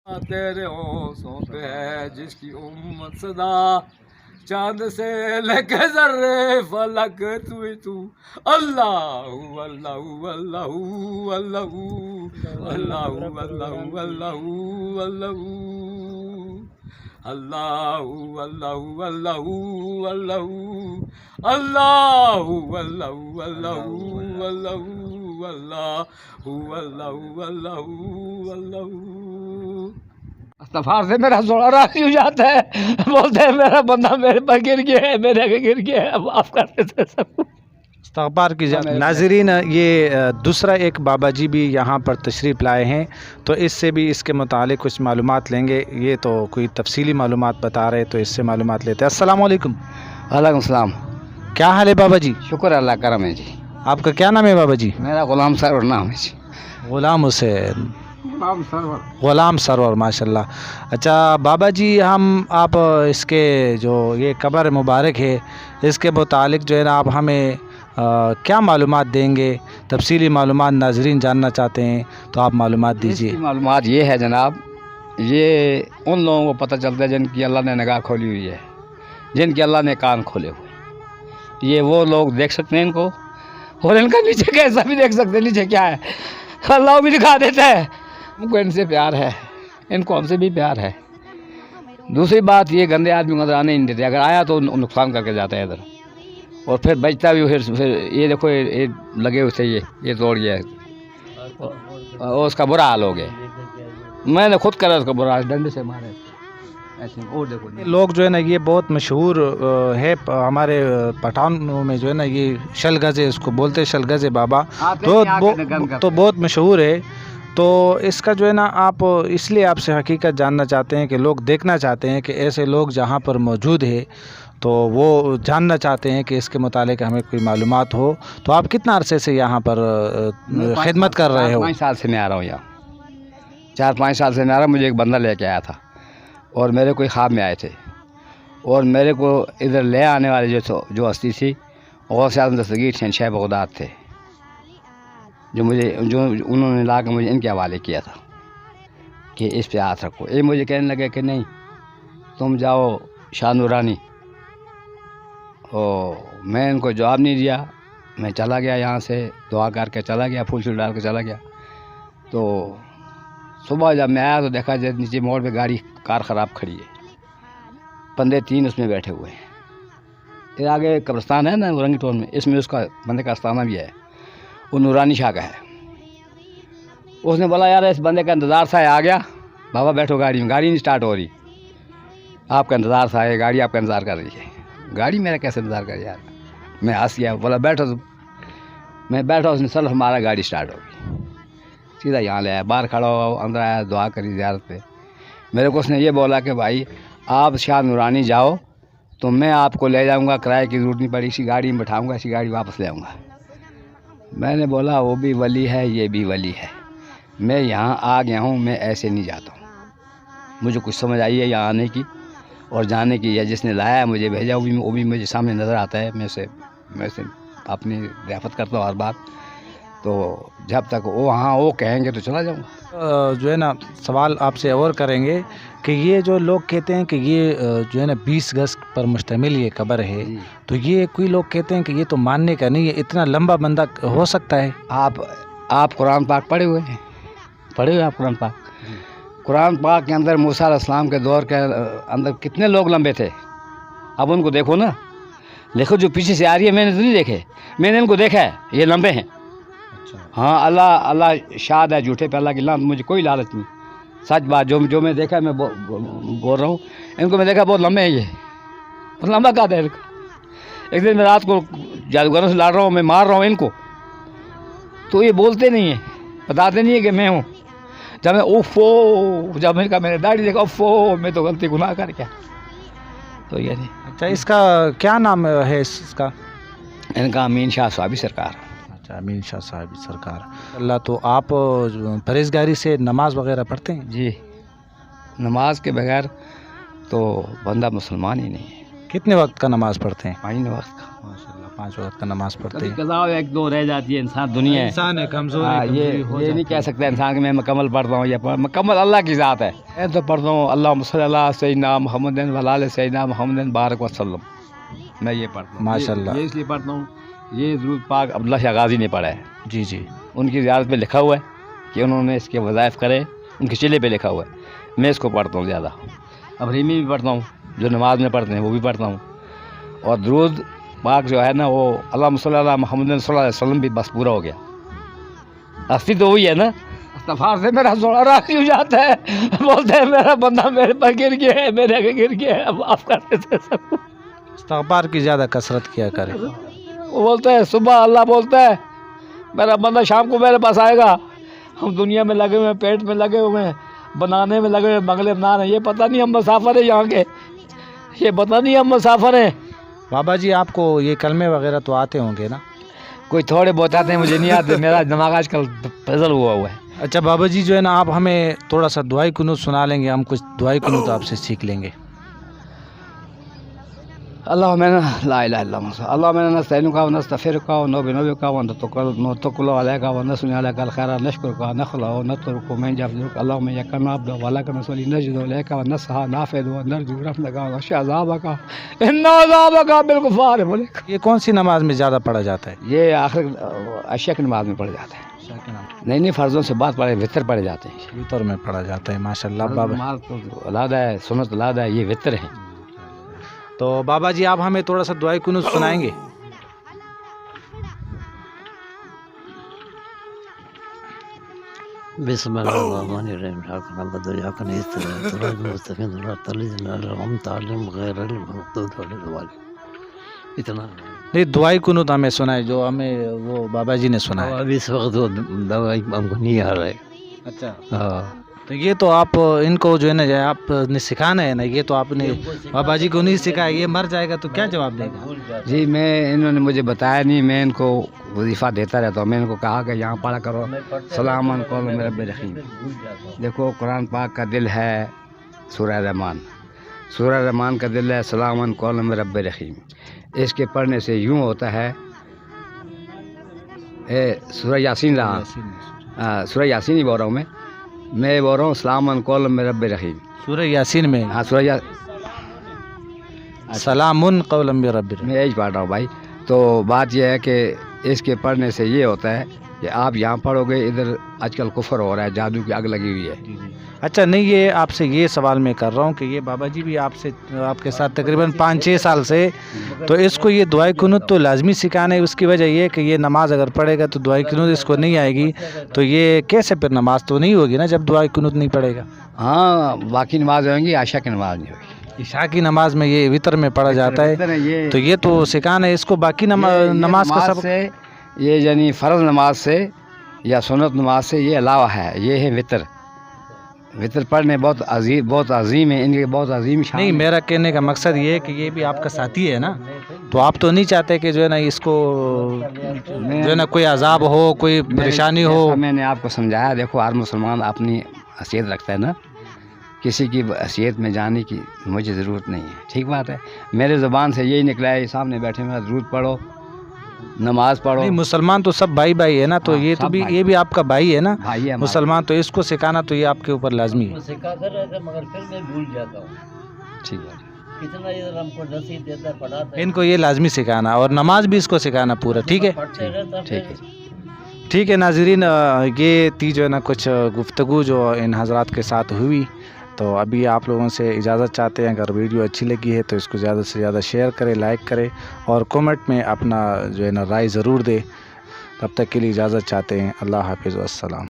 تیرے حوصوں پہ ہے جس کی امت صدا، چاند سے لے کے ذرے فلک تو ہی تو، اللہ اللہ اللہ اللہ اللہ اللہ اللہ اللہ اللہ اللہ اللہ اللہ اللہ اللہ اللہ اللہ اللہ اللہ۔ استغفار سے میرا زوڑا راضی ہو جاتا ہے، بولتے ہیں میرا بندہ میرے پر گر گیا ہے، میرے آگے گر گیا ہے، معاف کر دیتے سب۔ استغفار کی ناظرین، یہ دوسرا ایک بابا جی بھی یہاں پر تشریف لائے ہیں، تو اس سے بھی اس کے متعلق کچھ معلومات لیں گے۔ یہ تو کوئی تفصیلی معلومات بتا رہے، تو اس سے معلومات لیتے ہیں۔ السلام علیکم۔ وعلیکم السلام۔ کیا حال ہے بابا جی؟ شکر اللہ کرم ہے جی۔ آپ کا کیا نام ہے بابا جی؟ میرا غلام سرور نام ہے جی۔ غلام حسین، غلام سرور، ماشاء اللہ۔ اچھا بابا جی، آپ اس کے جو یہ قبر مبارک ہے، اس کے متعلق جو ہے نا آپ ہمیں کیا معلومات دیں گے؟ تفصیلی معلومات ناظرین جاننا چاہتے ہیں، تو آپ معلومات دیجیے۔ اس کی معلومات یہ ہے جناب، یہ ان لوگوں کو پتہ چلتا ہے جن کی اللہ نے نگاہ کھولی ہوئی ہے، جن کے اللہ نے کان کھولے ہوئے، یہ وہ لوگ دیکھ سکتے ہیں ان کو، اور ان کا نیچے کیسا بھی دیکھ سکتے ہیں، نیچے کیا ہے اللہ بھی دکھا دیتا ہے۔ ان کو ان سے پیار ہے، ان کو ہم سے بھی پیار ہے۔ دوسری بات، یہ گندے آدمی نظر آنے نہیں دیتے، اگر آیا تو نقصان کر کے جاتا ہے ادھر، اور پھر بچتا بھی پھر یہ دیکھو یہ لگے ہوئے تھے، یہ توڑ گیا اور اس کا برا حال ہو گیا۔ میں نے خود کرا اس کا برا حال، ڈنڈے سے مارے ایسے۔ اور دیکھو لوگ جو ہے نا، یہ بہت مشہور ہے ہمارے پٹھانوں میں، جو ہے نا یہ شلگزے، اس کو بولتے ہیں شلگزے بابا، تو بہت مشہور ہے۔ تو اس کا جو ہے نا آپ اس لیے آپ سے حقیقت جاننا چاہتے ہیں کہ لوگ دیکھنا چاہتے ہیں کہ ایسے لوگ جہاں پر موجود ہے، تو وہ جاننا چاہتے ہیں کہ اس کے متعلق ہمیں کوئی معلومات ہو۔ تو آپ کتنا عرصے سے یہاں پر خدمت کر رہے ہو؟ 5 سال سے میں آ رہا ہوں یہاں، 4-5 سال سے میں آ رہا ہوں۔ مجھے ایک بندہ لے کے آیا تھا، اور میرے کوئی خواب میں آئے تھے، اور میرے کو ادھر لے آنے والے جو ہستی تھی، غوث اعظم دستگیر شہنشاہ بغداد تھے، جو انہوں نے لا کے مجھے ان کے حوالے کیا تھا کہ اس پہ ہاتھ رکھو۔ یہ مجھے کہنے لگے کہ نہیں، تم جاؤ شاہ نورانی۔ اور میں ان کو جواب نہیں دیا، میں چلا گیا یہاں سے، دعا کر کے چلا گیا، پھول شول ڈال کے چلا گیا۔ تو صبح جب میں آیا تو دیکھا جب نیچے موڑ پہ کار خراب کھڑی ہے، بندے 3 اس میں بیٹھے ہوئے ہیں۔ پھر آگے قبرستان ہے نا رنگی ٹون میں، اس میں اس کا بندے کا استانہ بھی ہے، وہ نورانی شاہ کا ہے۔ اس نے بولا یار اس بندے کا انتظار تھا، آ گیا بابا، بیٹھو گاڑی میں۔ گاڑی نہیں اسٹارٹ ہو رہی، آپ کا انتظار تھا، یہ گاڑی آپ کا انتظار کر رہی ہے۔ گاڑی میرا کیسے انتظار کر یار؟ میں ہنس گیا، بولا بیٹھو تم۔ میں بیٹھا، اس نے سلف ہمارا، گاڑی اسٹارٹ ہو گئی، سیدھا یہاں لے آیا، باہر کھڑا ہوا، اندر آیا، دعا کری زیارت پہ۔ میرے کو اس نے یہ بولا کہ بھائی آپ شاہ نورانی جاؤ، تو میں آپ کو لے جاؤں گا، کرائے کی ضرورت نہیں پڑی، اسی گاڑی میں بٹھاؤں گا، اسی گاڑی واپس لے آؤں گا۔ میں نے بولا وہ بھی ولی ہے، یہ بھی ولی ہے، میں یہاں آ گیا ہوں، میں ایسے نہیں جاتا ہوں۔ مجھے کچھ سمجھ آئی ہے یہاں آنے کی اور جانے کی، یا جس نے لایا ہے مجھے بھیجا، وہ بھی مجھے سامنے نظر آتا ہے، میں سے اپنی ریافت کرتا ہوں ہر بات۔ تو جب تک وہ کہیں گے تو چلا جاؤں گا۔ جو ہے نا سوال آپ سے اور کریں گے کہ یہ جو لوگ کہتے ہیں کہ یہ جو ہے نا 20 گز پر مشتمل یہ قبر ہے، تو یہ کوئی لوگ کہتے ہیں کہ یہ تو ماننے کا نہیں ہے، اتنا لمبا بندہ ہو سکتا ہے؟ آپ قرآن پاک پڑھے ہوئے آپ قرآن پاک؟ قرآن پاک کے اندر موسیٰ علیہ السلام کے دور کے اندر کتنے لوگ لمبے تھے، اب ان کو دیکھو نا، دیکھو جو پیچھے سے آ رہی ہے، میں نے تو نہیں دیکھے، میں نے ان کو دیکھا ہے، یہ لمبے ہیں۔ ہاں اللہ شاد ہے، جھوٹے پہ اللہ کی لعنت، مجھے کوئی لالچ نہیں، سچ بات جو میں دیکھا ہے میں بول رہا ہوں۔ ان کو میں دیکھا بہت لمبے ہیں، یہ بہت لمبا قد ہے ان کا۔ ایک دن میں رات کو جادوگروں سے لڑ رہا ہوں، میں مار رہا ہوں ان کو، تو یہ بولتے نہیں ہیں، بتاتے نہیں ہیں کہ میں ہوں۔ جب میں میں نے داڑھی دیکھا، میں تو غلطی گناہ کر کیا، تو یہ نہیں۔ اچھا، اس کا کیا نام ہے اس کا؟ ان کا امین شاہ صاحبی سرکار۔ اچھا، امین شاہ صاحبی سرکار اللہ۔ تو آپ پرہیزگاری سے نماز وغیرہ پڑھتے ہیں؟ جی، نماز کے بغیر تو بندہ مسلمان ہی نہیں ہے۔ کتنے وقت کا نماز پڑھتے ہیں؟ 5 وقت کا۔ ماشاء اللہ، 5 वक्त का नमाज पढ़ते कभी हैं। कज़ा एक दो रह जाती है, इंसान दुनिया है। इंसान है, कमजोर हाँ, ये नहीं कह सकता इंसान कि मैं मुकम्मल पढ़ता हूँ, या मुकम्मल अल्लाह की ज़ात है। मैं तो पढ़ता हूँ अल्लाहुम्मा सल्ली अला सय्यिदना मुहम्मदिन व अला सय्यिदना मुहम्मदिन बारक वसल्लम, मैं ये पढ़ता हूँ। माशाल्लाह। ये इसलिए पढ़ता हूँ, ये दुरूद पाक अब्दुल्ला शाह गाज़ी ने पढ़ा है, जी जी। उनकी ज़ियारत पे लिखा हुआ है कि उन्होंने इसके वज़ाइफ करे, उनके चिल्ले पे लिखा हुआ है। मैं इसको पढ़ता हूँ ज़्यादा। अब रीमी भी पढ़ता हूँ, जो नमाज में पढ़ते हैं वो भी पढ़ता हूँ। और दुरूद पाक जो है ना वो अल्लाहुम्मा सल्ली अला मुहम्मदिन सल्लल्लाहु अलैहि वसल्लम भी बस पूरा हो गया। असली तो वही है ना। इस्तग़फ़ार से मेरा थोड़ा राज़ी हो जाता है, बोलते हैं मेरा बंदा मेरे पर गिर गया है, मेरे आगे गिर गया है, माफ़ कर देते सब। इस्तग़फ़ार की ज़्यादा कसरत किया करें। वो बोलते हैं सुबह अल्लाह बोलता है मेरा बंदा शाम को मेरे पास आएगा, हम दुनिया में लगे हुए हैं, पेट में लगे हुए हैं, बनाने में लगे हुए हैं, बंगले बना रहे हैं, ये पता नहीं हम मुसाफिर हैं यहाँ के, ये पता नहीं हम मुसाफिर हैं। बाबा जी आपको ये कलमे वगैरह तो आते होंगे ना? कोई थोड़े बहुत आते हैं, मुझे नहीं आते, मेरा दिमाग आजकल पजल हुआ हुआ है। अच्छा बाबा जी जो है ना, आप हमें थोड़ा सा दुआई कुनूत सुना लेंगे, हम कुछ दुआई कुनूत आपसे सीख लेंगे। अल्लाहुम्मा ला इलाहा इल्ला अंता अल्लाहुम्मा नस्तईनुका व नस्तगफिरुका व नु'मिनुका व नतवक्कलु अलैका व नस'अलु अलैकल खैरा नशकुरुका व नखलउ व नतरुकु मन यफजुरुका अल्लाहुम्मा इय्याका नअबुदु व इय्याका नस्तईन नजदु इलैका व नसहा नाफिदु व नरजु रहमतका व नखशा अज़ाबका इन्ना अज़ाबका बिलगुफ़ार मुलिक। ये कौन सी नमाज में ज़्यादा पढ़ा जाता है? ये आखिर अशिया की नमाज में पढ़ा जाता है। नहीं फ़र्ज़ों से बात पढ़े वितर पढ़े जाते हैं। वितर में पढ़ा जाता है। माशाल्लाह बाबा। नमाज तो अलग है, सुन्नत अलग है, ये वितर है। तो बाबा जी आप हमें थोड़ा सा दुआई कुनूत सुनाएंगे? बिस्मिल्लाहिर्रहमानिर्रहीम इतना नहीं, दुआई कुनूत हमें सुनाए जो हमें वो बाबा जी ने सुनाया। अभी इस वक्त वो दवाई हमको नहीं आ रहा है। अच्छा, हाँ तो ये तो आप इनको जो है ना आपने सिखाना है ना, ये तो आपने बाबा जी को नहीं सिखाया, ये मर जाएगा तो क्या जवाब देगा? जी मैं इन्होंने मुझे बताया नहीं, मैं इनको वजीफ़ा देता रहता हूँ। मैं इनको कहा कि यहाँ पढ़ा करो सलामन कौलम रब्बिर रहीम। देखो कुरान पाक का दिल है सूरह रहमान, सूरह रहमान का दिल है सलामन कौलम रब्बिर रहीम। इसके पढ़ने से यूँ होता है सूरह यासीन रहा, सूरह यासीन ही बोल रहा हूँ मैं बोल रहा हूँ सलामन कौलम रब्बिर रहीम। सूरह यासीन में हाँ सूरह सलामुन कौलम रब्बिर रहीम, मैं यही पढ़ रहा हूँ भाई। तो बात यह है कि इसके पढ़ने से ये होता है कि आप यहाँ पढ़ोगे, इधर आजकल कुफर हो रहा है, जादू की आग लगी हुई है। अच्छा नहीं, ये आपसे ये सवाल मैं कर रहा हूँ कि ये बाबा जी भी आपके साथ तकरीबन 5-6 साल से, तो इसको ये दुआई कुनूत तो लाजमी सिखाना है। उसकी वजह ये है कि ये नमाज अगर पढ़ेगा तो दुआई कुनूत इसको नहीं आएगी, तो ये कैसे फिर नमाज तो नहीं होगी ना जब दुआई कुनूत नहीं पढ़ेगा? हाँ बाकी नमाज होंगी, आशा की नमाज नहीं होगी। इशा की नमाज में ये वितर में पढ़ा जाता है, तो ये तो सिखाना है इसको। बाकी नमाज का सब से ये यानी फ़र्ज़ नमाज से या सुन्नत नमाज से ये अलावा है, ये है वितर। वितर पढ़ने बहुत अजीम है, इनके बहुत अजीम शान नहीं, मेरा कहने का मकसद ये है कि ये भी आपका साथी है ना, तो आप तो नहीं चाहते कि जो है ना इसको जो है ना कोई अजाब हो, कोई परेशानी हो। मैंने आपको समझाया, देखो हर मुसलमान अपनी हैसियत रखता है ना, किसी की हैसियत में जाने की मुझे ज़रूरत नहीं है। ठीक बात है, मेरे ज़ुबान से यही निकला है, सामने बैठे मेरा दुरूद पढ़ो, नमाज पढ़ो। नहीं, मुसलमान तो सब भाई भाई है ना, तो हाँ, ये तो भी ये भी आपका भाई है ना, भाई है मुसलमान, तो इसको सिखाना तो ये आपके ऊपर लाजमी है। सिखाते रहते मगर फिर मैं भूल जाता हूँ। ठीक है, कितना इधर हमको नसीब देता है, पढ़ाता है, इनको ये लाजमी सिखाना और नमाज भी इसको सिखाना पूरा। ठीक है, पढ़ते रहता ठीक है। फिर ठीक है नाजरीन, ये थी जो है ना कुछ गुफ्तगू जो इन हजरात के साथ हुई। तो अभी आप लोगों से इजाज़त चाहते हैं, अगर वीडियो अच्छी लगी है तो इसको ज़्यादा से ज़्यादा शेयर करें, लाइक करें और कमेंट में अपना जो है ना राय ज़रूर दें। तब तक के लिए इजाज़त चाहते हैं। अल्लाह हाफिज़, अस्सलाम।